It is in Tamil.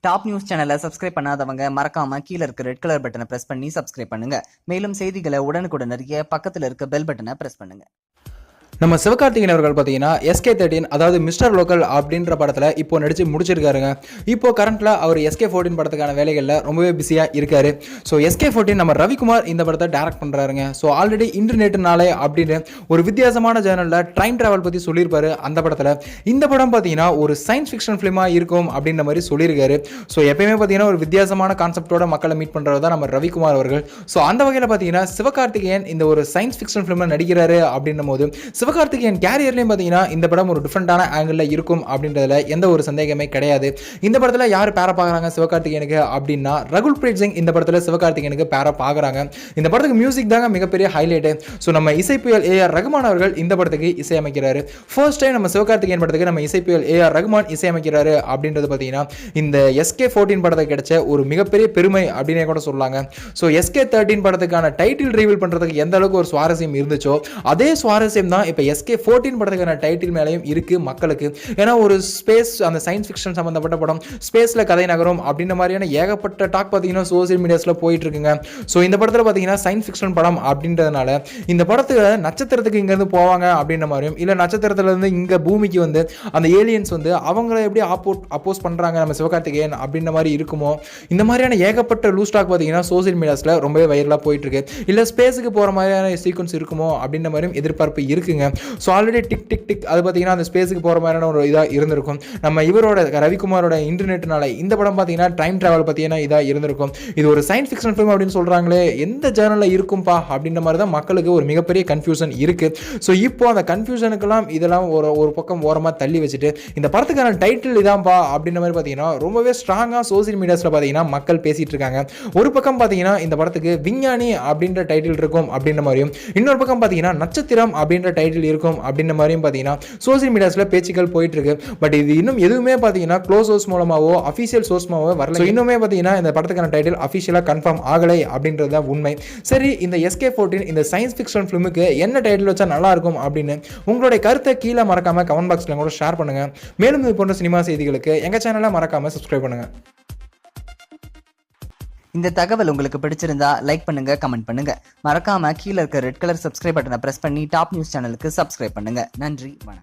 டாப் நியூஸ் சேனலை சப்ஸ்கிரைப் பண்ணாதவங்க மறக்காம கீழ இருக்க ரெட் கலர் பட்டனை பிரஸ் பண்ணி சப்ஸ்கிரைப் பண்ணுங்க. மேலும் செய்திகளை உடனுக்குடன் அறிய பக்கத்துல இருக்க பெல் பட்டனை பிரஸ் பண்ணுங்க. நம்ம சிவகார்த்திகேயன் அவர்கள் பார்த்தீங்கன்னா SK13 அதாவது மிஸ்டர் லோக்கல் அப்படின்ற படத்தில் இப்போ நடிச்சு முடிச்சிருக்காருங்க. இப்போ கரண்ட்ல அவர் SK14 படத்துக்கான வேலைகளில் ரொம்பவே பிஸியாக இருக்காரு. ஸோ SK14 நம்ம ரவிக்குமார் இந்த படத்தை டைரக்ட் பண்ணுறாருங்க. ஸோ ஆல்ரெடி இன்டர்நெட் நாளே அப்படின்னு ஒரு வித்தியாசமான சேனலில் ட்ரைன் டிராவல் பற்றி சொல்லியிருப்பாரு. அந்த படத்தில் இந்த படம் பார்த்தீங்கன்னா ஒரு சயின்ஸ் ஃபிக்ஷன் ஃபிலிமாக இருக்கும் அப்படின்ற மாதிரி சொல்லியிருக்காரு. ஸோ எப்பயுமே பார்த்தீங்கன்னா ஒரு வித்தியாசமான கான்செப்டோட மக்களை மீட் பண்ணுறது தான் நம்ம ரவிக்குமார் அவர்கள். ஸோ அந்த வகையில் பார்த்தீங்கன்னா சிவகார்த்திகேயன் இந்த ஒரு சயின்ஸ் ஃபிக்ஷன் ஃபிலிமில் நடிக்கிறாரு அப்படின்னும் போது சிவகார்த்திகேயன் கேரியர்லையும் பார்த்தீங்கன்னா இந்த படம் ஒரு டிஃப்ரெண்டான ஆங்கிளில் இருக்கும் அப்படின்றதுல எந்த ஒரு சந்தேகமே கிடையாது. இந்த படத்தில் யார் பேர பார்க்குறாங்க சிவகார்த்திகேயனுக்கு அப்படின்னா ரகுல் பிரீத் சிங் இந்த படத்தில் சிவகார்த்திகேயனுக்கு பேர பார்க்குறாங்க. இந்த படத்துக்கு மியூசிக் தாங்க மிகப்பெரிய ஹைலைட்டு. ஸோ நம்ம இசைப்புயல் AR ரகுமான் அவர்கள் இந்த படத்துக்கு இசையமைக்கிறாரு. ஃபர்ஸ்ட் டைம் நம்ம சிவகார்த்திகேயன் படத்துக்கு நம்ம இசைப்புயல் AR ரகுமான் இசையமைக்கிறாரு அப்படின்றது பார்த்தீங்கன்னா இந்த SK14 படத்துக்கு கிடைச்ச ஒரு மிகப்பெரிய பெருமை அப்படின்னே கூட சொல்லலாங்க. ஸோ SK13 படத்துக்கான டைட்டில் ரிவீல் பண்ணுறதுக்கு எந்த அளவுக்கு ஒரு சுவாரஸ்யம் இருந்துச்சோ அதே சுவாரஸ்யம் தான் இப்போ SK14 படத்துக்கான டைட்டில் மேலேயும் இருக்கு மக்களுக்கு. ஏன்னா ஒரு ஸ்பேஸ் அந்த சயின்ஸ் ஃபிக்ஷன் சம்பந்தப்பட்ட படம், ஸ்பேஸ்ல கதை நகரும் அப்படின்ற மாதிரியான ஏகப்பட்ட டாக் பார்த்தீங்கன்னா சோசியல் மீடியாஸ்ல போயிட்டு இருக்குங்க. ஸோ இந்த படத்தில் பார்த்தீங்கன்னா சயின்ஸ் ஃபிக்ஷன் படம் அப்படின்றதுனால இந்த படத்துல நட்சத்திரத்துக்கு இங்கேருந்து போவாங்க அப்படின்ற மாதிரியும் இல்லை நட்சத்திரத்துல இருந்து இங்கே பூமிக்கு வந்து அந்த ஏலியன்ஸ் வந்து அவங்கள எப்படி அப்போஸ் பண்றாங்க நம்ம சிவகார்த்திகேயன் அப்படின்ற மாதிரி இருக்குமோ இந்த மாதிரியான ஏகப்பட்ட லூஸ் டாக் பார்த்தீங்கன்னா சோசியல் மீடியாஸ்ல ரொம்பவே வைரலாக போயிட்டு இருக்கு. இல்லை ஸ்பேஸுக்கு போகிற மாதிரியான சீக்வன்ஸ் இருக்குமோ அப்படின்ற மாதிரியும் எதிர்பார்ப்பு இருக்குங்க. So already tick tick tick அது பார்த்தீங்கன்னா அந்த ஸ்பேஸுக்கு போகிற மாதிரியான ஒரு இதாக இருந்திருக்கும். நம்ம இவரோட ரவிக்குமாரோட இன்டர்நெட்னால இந்த படம் பார்த்தீங்கன்னா டைம் டிராவல் பார்த்தீங்கன்னா இதாக இருந்திருக்கும். இது ஒரு சயின்ஸ் ஃபிக்ஷன் ஃபிலிம் அப்படின்னு சொல்கிறாங்களே எந்த ஜேர்னலில் இருக்கும்பா அப்படின்ற மாதிரி தான் மக்களுக்கு ஒரு மிகப்பெரிய கன்ஃபியூஷன் இருக்குது. ஸோ இப்போ அந்த கன்ஃபியூஷனுக்கெல்லாம் இதெல்லாம் ஒரு பக்கம் ஓரமாக தள்ளி வச்சுட்டு இந்த படத்துக்கான டைட்டில் இதான்ப்பா அப்படின்ற மாதிரி பார்த்தீங்கன்னா ரொம்பவே ஸ்ட்ராங்காக சோசியல் மீடியாஸில் பார்த்தீங்கன்னா மக்கள் பேசிகிட்டு இருக்காங்க. ஒரு பக்கம் பார்த்தீங்கன்னா இந்த படத்துக்கு விஞ்ஞானி அப்படின்ற டைட்டில் இருக்கும் அப்படின்ற மாதிரியும், இன்னொரு பக்கம் பார்த்தீங்கன்னா நட்சத்திரம் அப்படின்ற டைட்டில் இருக்கும் அப்படின்ற மாதிரியும் பார்த்தீங்கன்னா சோசியல் மீடியாஸில் பேச்சுக்கள் போயிட்டு இருக்கு. பட் இது இன்னும் எதுவுமே பார்த்தீங்கன்னா க்ளோஸ் சோர்ஸ் மூலமாவோ அஃபீஷியல் சோர்ஸ் மூலமாவோ வரல. இன்னுமே பார்த்தீங்கன்னா இந்த படத்துக்கான டைட்டில் அஃபிஷியலாக கன்ஃபார்ம் ஆகலை அப்படின்றது தான் உண்மை. சரி, இந்த SK14 இந்த சயின்ஸ் ஃபிக்ஷன் ஃபிலிமுக்கு என்ன டைட்டில் வச்சா நல்லா இருக்கும் அப்படின்னு உங்களுடைய கருத்தை கீழே மறக்காம கமெண்ட் பாக்ஸ்ல கூட ஷேர் பண்ணுங்க. மேலும் இது போன்ற சினிமா செய்திகளுக்கு எங்க சேனலை மறக்காம சப்ஸ்கிரைப் பண்ணுங்க. இந்த தகவல் உங்களுக்கு பிடிச்சிருந்தா லைக் பண்ணுங்க, கமெண்ட் பண்ணுங்க. மறக்காம கீழ இருக்க ரெட் கலர் சப்ஸ்கிரைப் பட்டனை பிரஸ் பண்ணி டாப் நியூஸ் சேனலுக்கு சப்ஸ்கிரைப் பண்ணுங்க. நன்றி, வணக்கம்.